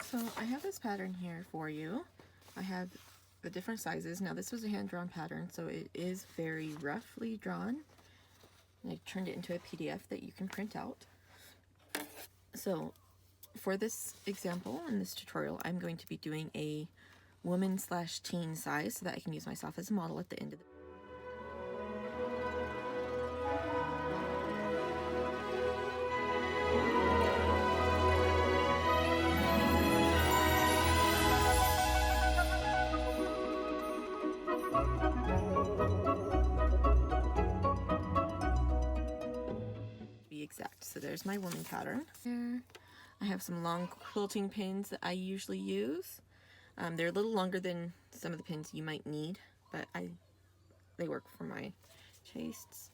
So I have this pattern here for you. I have the different sizes. Now this was a hand-drawn pattern, so it is very roughly drawn. And I turned it into a PDF that you can print out. So for this example in this tutorial, I'm going to be doing a woman/teen size so that I can use myself as a model at the end of the exact. So there's my woman pattern. Here I have some long quilting pins that I usually use. They're a little longer than some of the pins you might need, but they work for my tastes.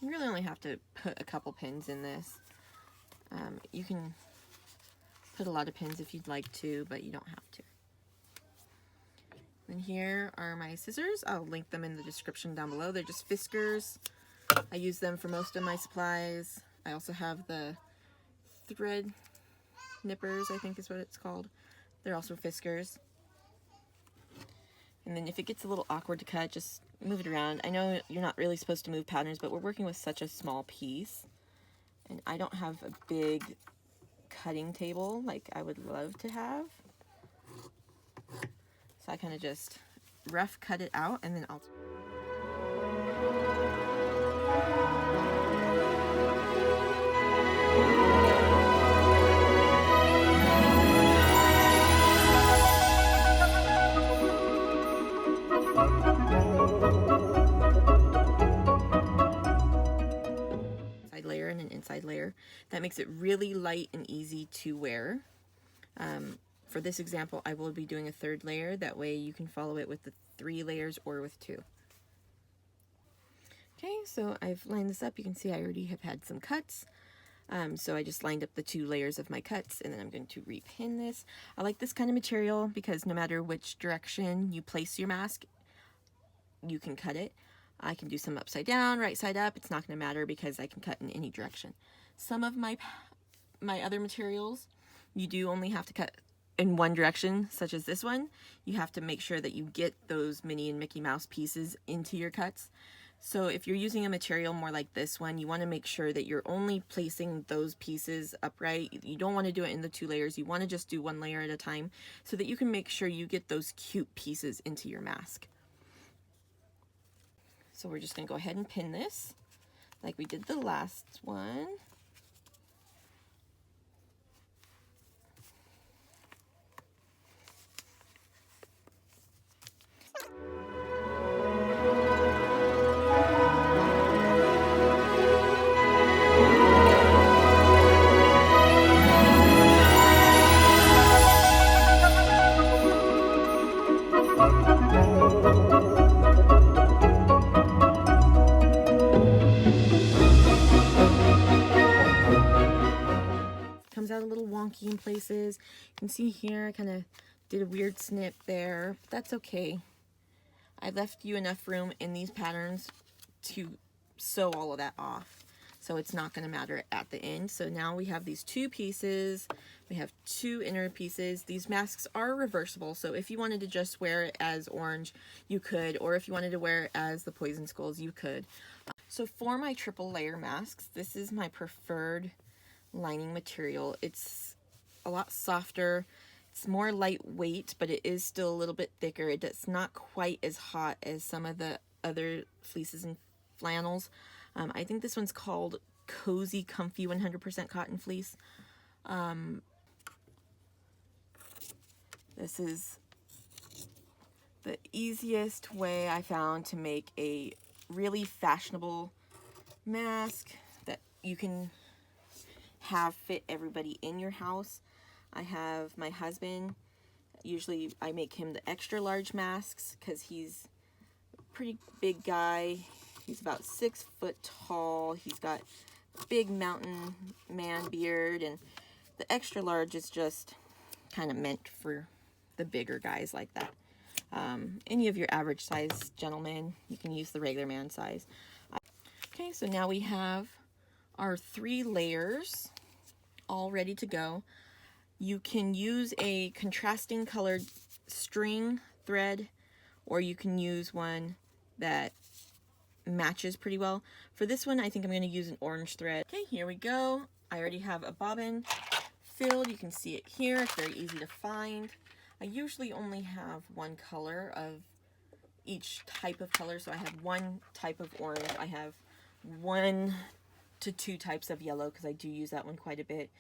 You really only have to put a couple pins in this. You can put a lot of pins if you'd like to, but you don't have to. And here are my scissors. I'll link them in the description down below. They're just Fiskars. I use them for most of my supplies. I also have the thread nippers, I think is what it's called. They're also Fiskars. And then if it gets a little awkward to cut, just move it around. I know you're not really supposed to move patterns, but we're working with such a small piece. And I don't have a big cutting table like I would love to have. So I kind of just rough cut it out, and then I'll... Side layer and an inside layer. That makes it really light and easy to wear. For this example, I will be doing a third layer. That way you can follow it with the 3 layers or with 2. Okay, so I've lined this up. You can see I already have had some cuts. So I just lined up the 2 layers of my cuts, and then I'm going to repin this. I like this kind of material because no matter which direction you place your mask, you can cut it. I can do some upside down, right side up. It's not going to matter because I can cut in any direction. Some of my other materials, you do only have to cut in one direction, such as this one. You have to make sure that you get those Minnie and Mickey Mouse pieces into your cuts. So if you're using a material more like this one, you want to make sure that you're only placing those pieces upright. You don't want to do it in the 2 layers. You want to just do 1 layer at a time so that you can make sure you get those cute pieces into your mask. So we're just going to go ahead and pin this like we did the last one. Comes out a little wonky in places. You can see here I kind of did a weird snip there, but that's okay. I left you enough room in these patterns to sew all of that off, so it's not going to matter at the end. So now we have these 2 pieces. We have 2 inner pieces. These masks are reversible, so if you wanted to just wear it as orange, you could, or if you wanted to wear it as the Poison Skulls, you could. So for my triple layer masks, this is my preferred lining material. It's a lot softer. It's more lightweight, but it is still a little bit thicker. It's not quite as hot as some of the other fleeces and flannels. I think this one's called Cozy Comfy 100% Cotton Fleece. This is the easiest way I found to make a really fashionable mask that you can have fit everybody in your house. I have my husband, usually I make him the extra large masks because he's a pretty big guy. He's about 6 foot tall. He's got a big mountain man beard, and the extra large is just kind of meant for the bigger guys like that. Any of your average size gentlemen, you can use the regular man size. Okay, so now we have our 3 layers all ready to go. You can use a contrasting colored string thread, or you can use one that matches pretty well. For this one, I think I'm going to use an orange thread. Okay, here we go. I already have a bobbin filled. You can see it here. It's very easy to find. I usually only have one color of each type of color. So I have one type of orange. I have 1 to 2 types of yellow, because I do use that one quite a bit.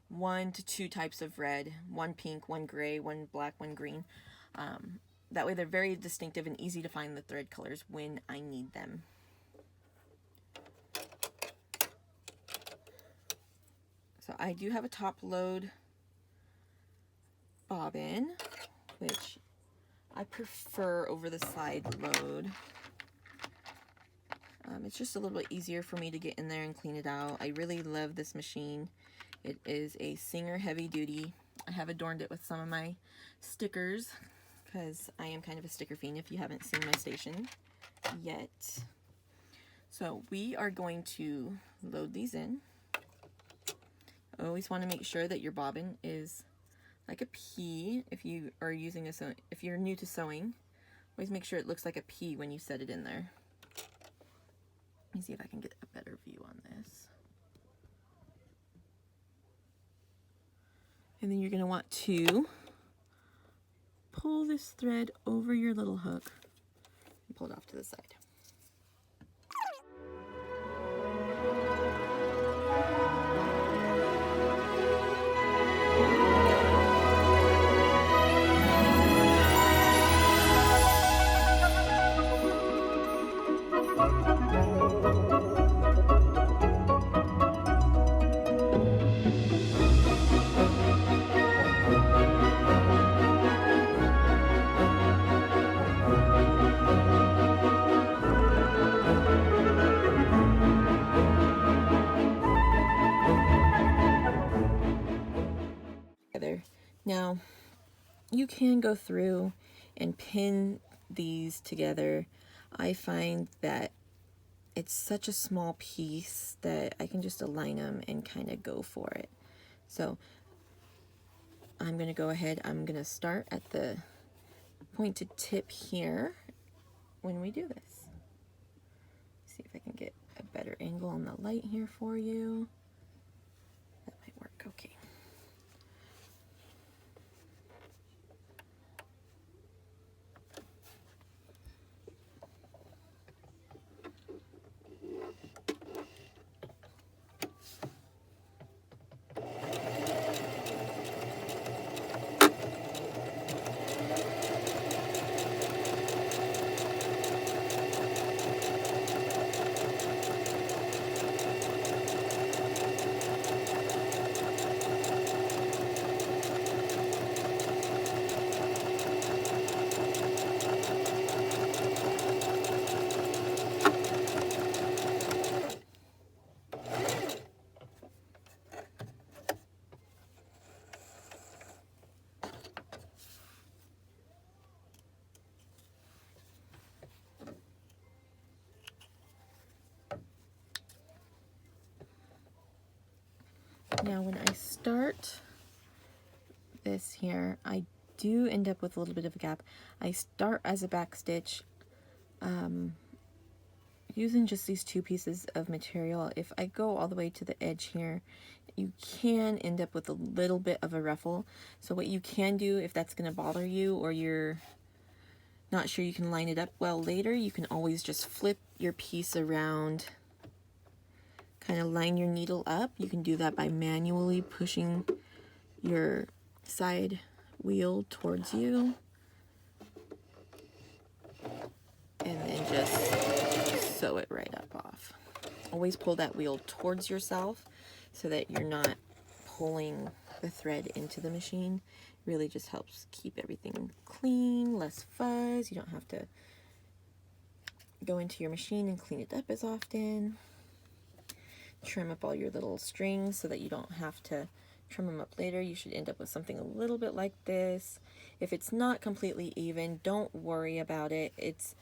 1 to 2 types of red, 1 pink, 1 gray, 1 black, 1 green. That way they're very distinctive and easy to find the thread colors when I need them. So I do have a top load bobbin, which I prefer over the side load. It's just a little bit easier for me to get in there and clean it out. I really love this machine. It is a Singer heavy duty. I have adorned it with some of my stickers, because I am kind of a sticker fiend if you haven't seen my station yet. So we are going to load these in. I always want to make sure that your bobbin is like a P. If you are using if you're new to sewing, always make sure it looks like a P when you set it in there. Let me see if I can get a better view on this. And then you're going to want to pull this thread over your little hook and pull it off to the side. Now, you can go through and pin these together. I find that it's such a small piece that I can just align them and kind of go for it. So I'm going to go ahead, I'm going to start at the pointed tip here when we do this. See if I can get a better angle on the light here for you. That might work okay. Now when I start this here, I do end up with a little bit of a gap. I start as a back stitch using just these 2 pieces of material. If I go all the way to the edge here, you can end up with a little bit of a ruffle. So what you can do, if that's going to bother you or you're not sure you can line it up well later, you can always just flip your piece around, kind of line your needle up. You can do that by manually pushing your side wheel towards you, and then just sew it right up off. Always pull that wheel towards yourself so that you're not pulling the thread into the machine. It really just helps keep everything clean, less fuzz. You don't have to go into your machine and clean it up as often. Trim up all your little strings so that you don't have to trim them up later. You should end up with something a little bit like this. If it's not completely even, don't worry about it. It's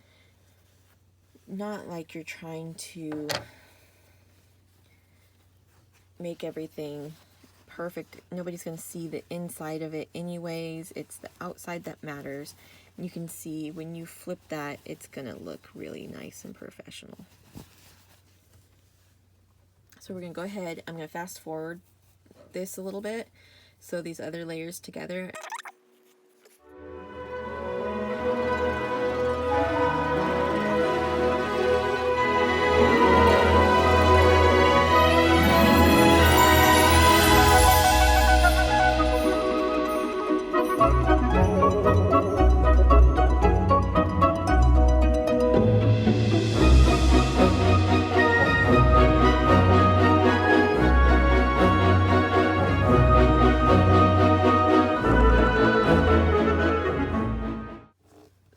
not like you're trying to make everything perfect. Nobody's going to see the inside of it anyways. It's the outside that matters. And you can see when you flip that, it's going to look really nice and professional. So we're going to go ahead, I'm going to fast forward this a little bit, so these other layers together.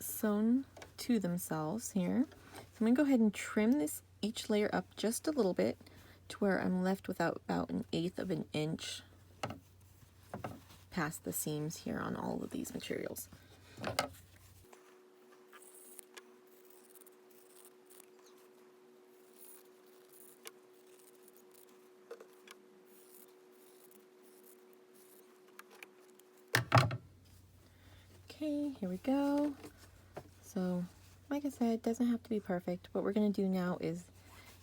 Sewn to themselves here. So I'm going to go ahead and trim this each layer up just a little bit to where I'm left with about 1/8 of an inch past the seams here on all of these materials. Okay, here we go. So, like I said, it doesn't have to be perfect. What we're going to do now is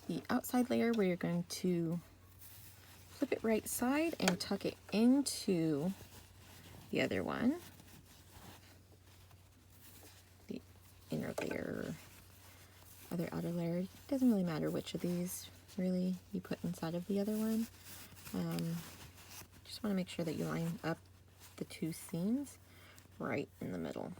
the outside layer where you're going to flip it right side and tuck it into the other one. The inner layer, other outer layer. It doesn't really matter which of these really you put inside of the other one. Just want to make sure that you line up the two seams right in the middle.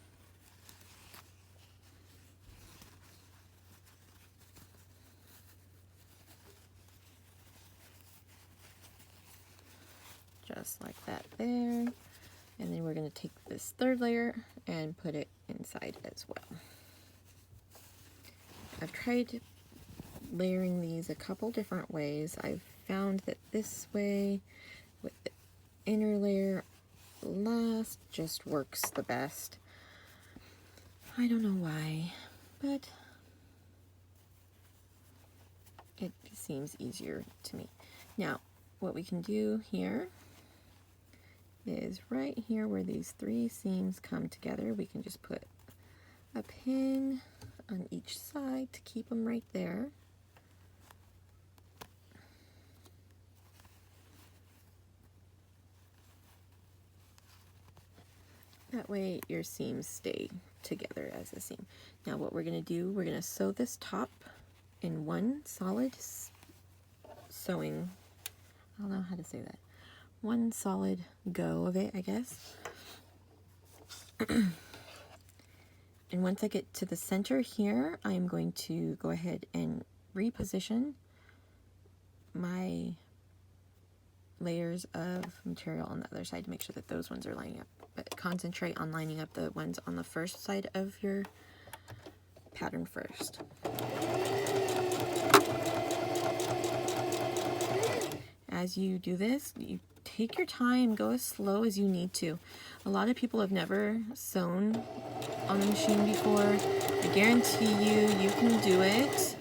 Just like that there. And then we're going to take this third layer and put it inside as well. I've tried layering these a couple different ways. I've found that this way with the inner layer last just works the best. I don't know why, but it seems easier to me. Now, what we can do here is right here where these three seams come together, we can just put a pin on each side to keep them right there. That way your seams stay together as a seam. Now what we're going to do, we're going to sew this top in one solid sewing, I don't know how to say that, one solid go of it, I guess. And once I get to the center here, I'm going to go ahead and reposition my layers of material on the other side to make sure that those ones are lining up. But concentrate on lining up the ones on the first side of your pattern first. As you do this, you take your time, go as slow as you need to. A lot of people have never sewn on a machine before. I guarantee you can do it.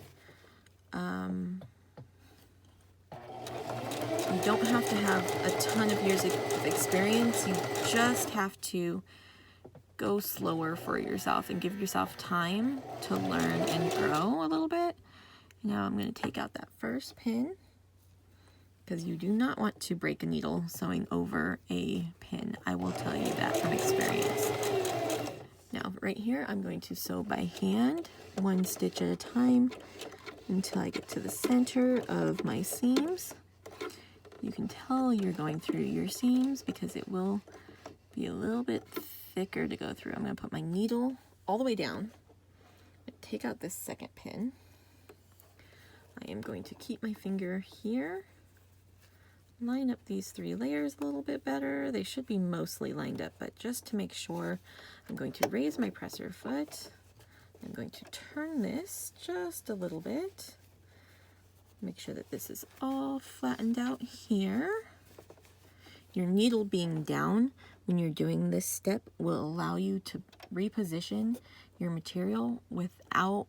You don't have to have a ton of years of experience. You just have to go slower for yourself and give yourself time to learn and grow a little bit. Now I'm going to take out that first pin, because you do not want to break a needle sewing over a pin. I will tell you that from experience. Now right here I'm going to sew by hand, one stitch at a time, until I get to the center of my seams. You can tell you're going through your seams because it will be a little bit thicker to go through. I'm going to put my needle all the way down, take out this second pin. I am going to keep my finger here, line up these three layers a little bit better. They should be mostly lined up, but just to make sure, I'm going to raise my presser foot. I'm going to turn this just a little bit. Make sure that this is all flattened out here. Your needle being down when you're doing this step will allow you to reposition your material without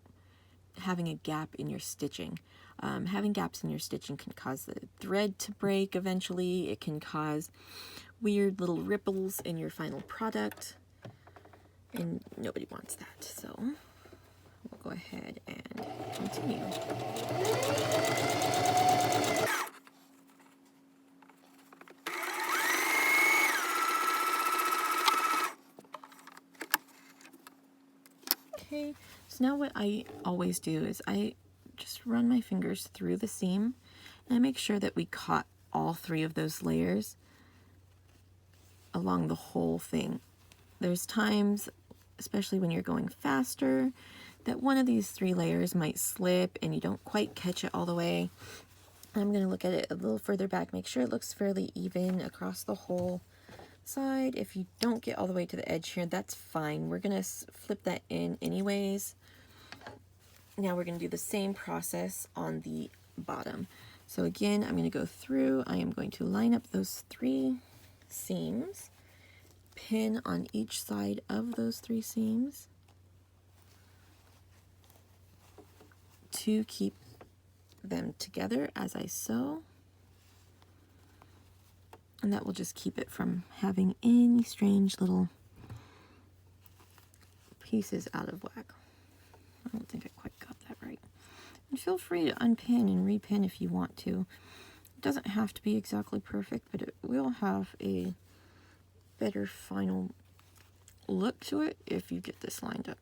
having a gap in your stitching. Having gaps in your stitching can cause the thread to break eventually. It can cause weird little ripples in your final product, and nobody wants that. So we'll go ahead and continue. Okay, so now what I always do is I just run my fingers through the seam and I make sure that we caught all 3 of those layers along the whole thing. There's times, especially when you're going faster, that one of these 3 layers might slip and you don't quite catch it all the way. I'm going to look at it a little further back, make sure it looks fairly even across the whole side. If you don't get all the way to the edge here, that's fine. We're going to flip that in anyways. Now we're going to do the same process on the bottom. So again, I'm going to go through, I am going to line up those 3 seams, pin on each side of those 3 seams to keep them together as I sew, and that will just keep it from having any strange little pieces out of whack. I don't think I quite got that right. And feel free to unpin and repin if you want to. It doesn't have to be exactly perfect, but it will have a better final look to it if you get this lined up.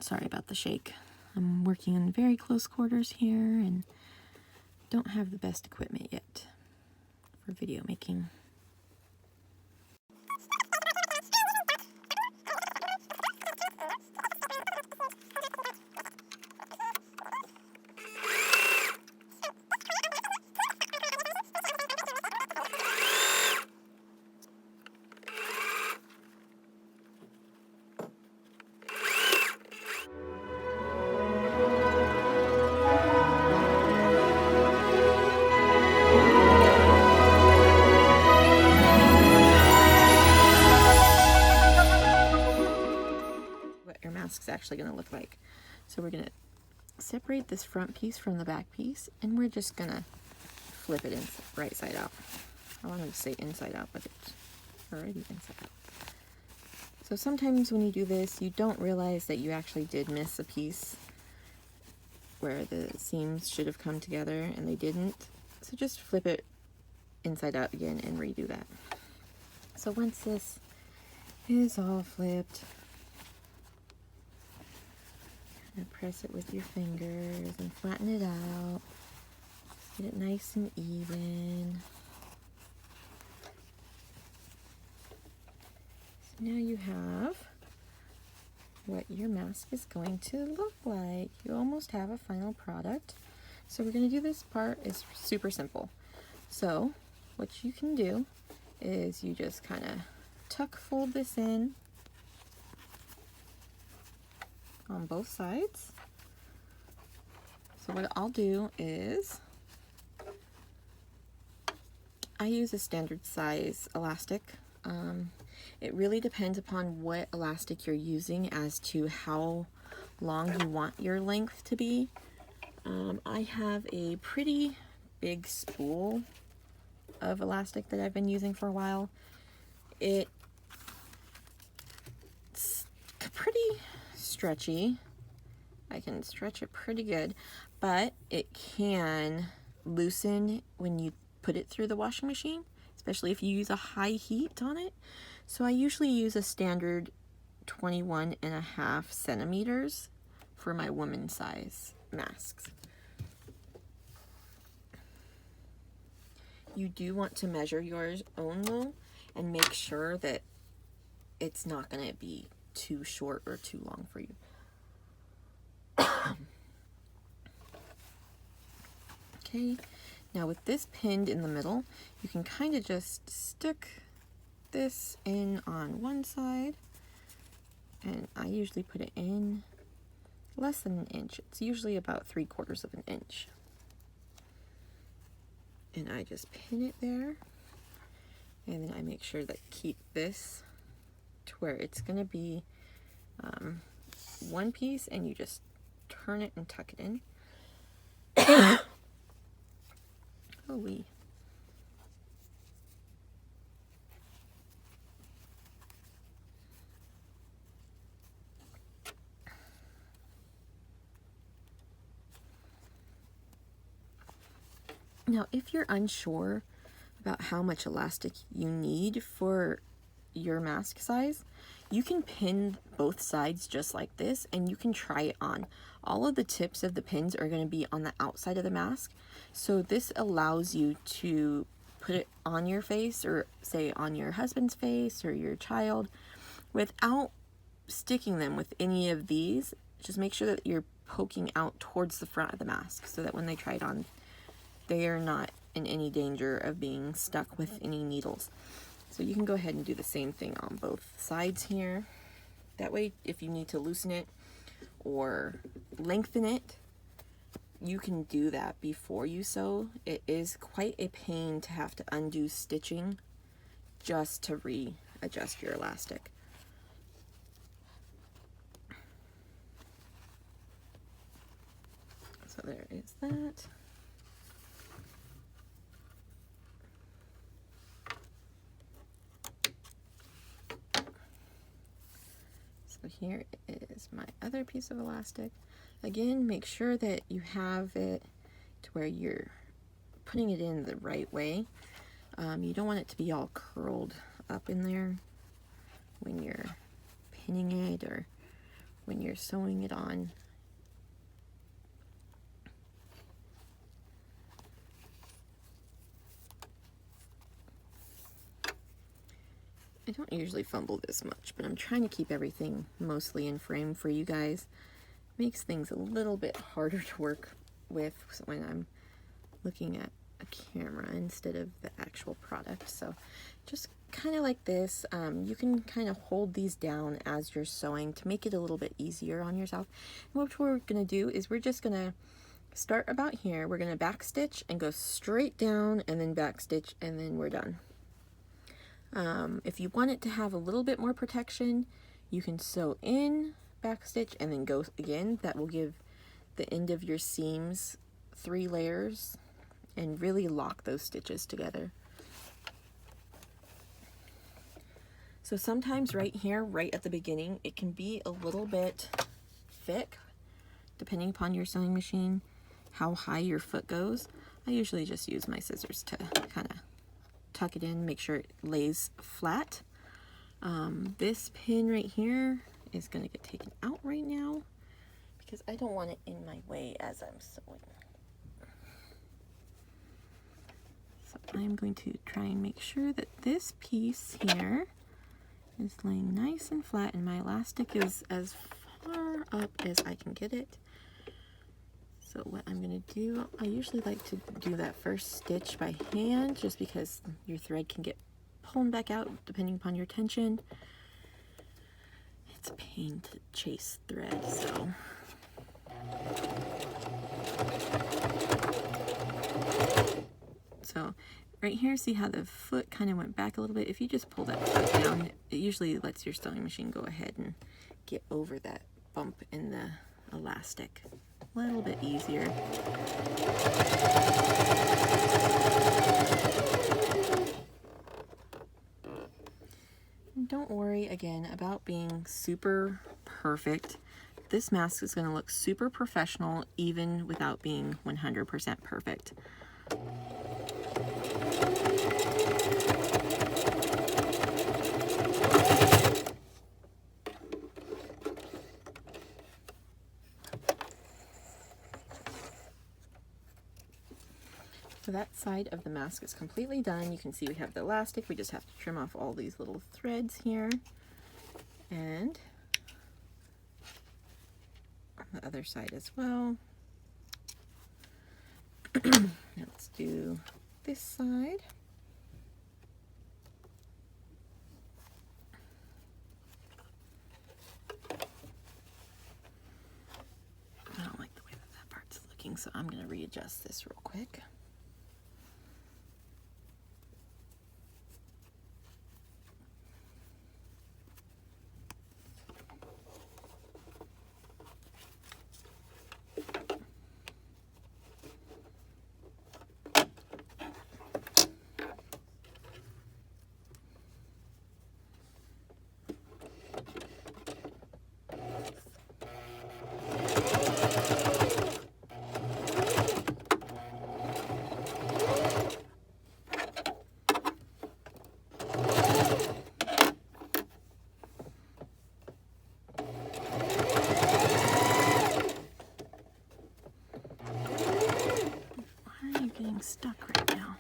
Sorry about the shake. I'm working in very close quarters here and don't have the best equipment yet for video making. Actually going to look like. So we're going to separate this front piece from the back piece and we're just going to flip it in right side out. I wanted to say inside out, but it's already inside out. So sometimes when you do this, you don't realize that you actually did miss a piece where the seams should have come together and they didn't. So just flip it inside out again and redo that. So once this is all flipped, press it with your fingers and flatten it out. Get it nice and even. So now you have what your mask is going to look like. You almost have a final product. So we're going to do this part. It's super simple. So what you can do is you just kind of tuck fold this in on both sides. So what I'll do is I use a standard size elastic. It really depends upon what elastic you're using as to how long you want your length to be. I have a pretty big spool of elastic that I've been using for a while. It's pretty stretchy. I can stretch it pretty good, but it can loosen when you put it through the washing machine, especially if you use a high heat on it. So I usually use a standard 21.5 centimeters for my woman size masks. You do want to measure yours own though and make sure that it's not going to be too short or too long for you. Okay, now with this pinned in the middle, you can kind of just stick this in on one side, and I usually put it in less than an inch. It's usually about 3/4 of an inch. And I just pin it there, and then I make sure that keep this to where it's going to be one piece and you just turn it and tuck it in. Oh, wee. Now, if you're unsure about how much elastic you need for your mask size, you can pin both sides just like this and you can try it on. All of the tips of the pins are going to be on the outside of the mask, so this allows you to put it on your face, or say on your husband's face or your child, without sticking them with any of these. Just make sure that you're poking out towards the front of the mask so that when they try it on, they are not in any danger of being stuck with any needles. So you can go ahead and do the same thing on both sides here. That way, if you need to loosen it or lengthen it, you can do that before you sew. It is quite a pain to have to undo stitching just to readjust your elastic. So there is that. So here is my other piece of elastic. Again, make sure that you have it to where you're putting it in the right way. You don't want it to be all curled up in there when you're pinning it or when you're sewing it on. I don't usually fumble this much, but I'm trying to keep everything mostly in frame for you guys. Makes things a little bit harder to work with when I'm looking at a camera instead of the actual product. So just kind of like this, you can kind of hold these down as you're sewing to make it a little bit easier on yourself. And what we're going to do is we're just going to start about here. We're going to back stitch and go straight down and then back stitch, and then we're done. If you want it to have a little bit more protection, you can sew in, back stitch, and then go again. That will give the end of your seams 3 layers and really lock those stitches together. So sometimes right here, right at the beginning, it can be a little bit thick, depending upon your sewing machine, how high your foot goes. I usually just use my scissors to kind of tuck it in, make sure it lays flat. This pin right here is going to get taken out right now because I don't want it in my way as I'm sewing. So I'm going to try and make sure that this piece here is laying nice and flat and my elastic is as far up as I can get it. So what I'm going to do, I usually like to do that first stitch by hand just because your thread can get pulled back out depending upon your tension. It's a pain to chase thread, so. So right here, see how the foot kind of went back a little bit? If you just pull that foot down, it usually lets your sewing machine go ahead and get over that bump in the elastic a little bit easier. And don't worry again about being super perfect. This mask is going to look super professional even without being 100% perfect. So that side of the mask is completely done. You can see we have the elastic. We just have to trim off all these little threads here. And on the other side as well. Now let's do this side. I don't like the way that part's looking, so I'm going to readjust this real quick. getting stuck right now.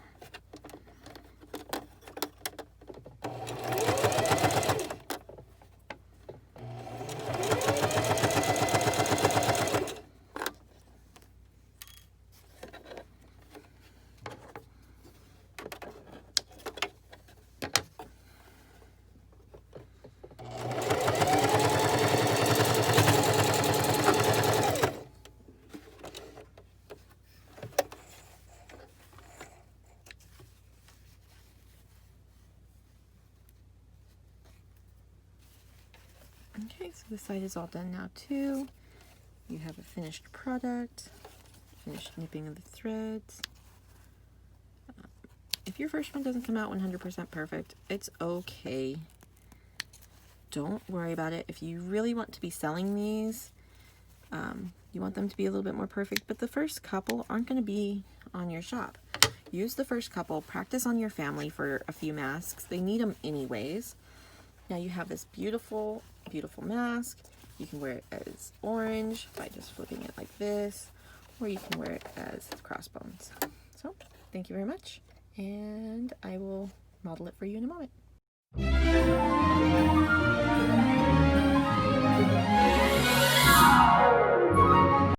Okay, so this side is all done now too. You have a finished product, finished nipping of the threads. If your first one doesn't come out 100% perfect, it's okay. Don't worry about it. If you really want to be selling these, you want them to be a little bit more perfect, but the first couple aren't going to be on your shop. Use the first couple, practice on your family for a few masks. They need them anyways. Now you have this beautiful, beautiful mask. You can wear it as orange by just flipping it like this, or you can wear it as crossbones. So, thank you very much, and I will model it for you in a moment.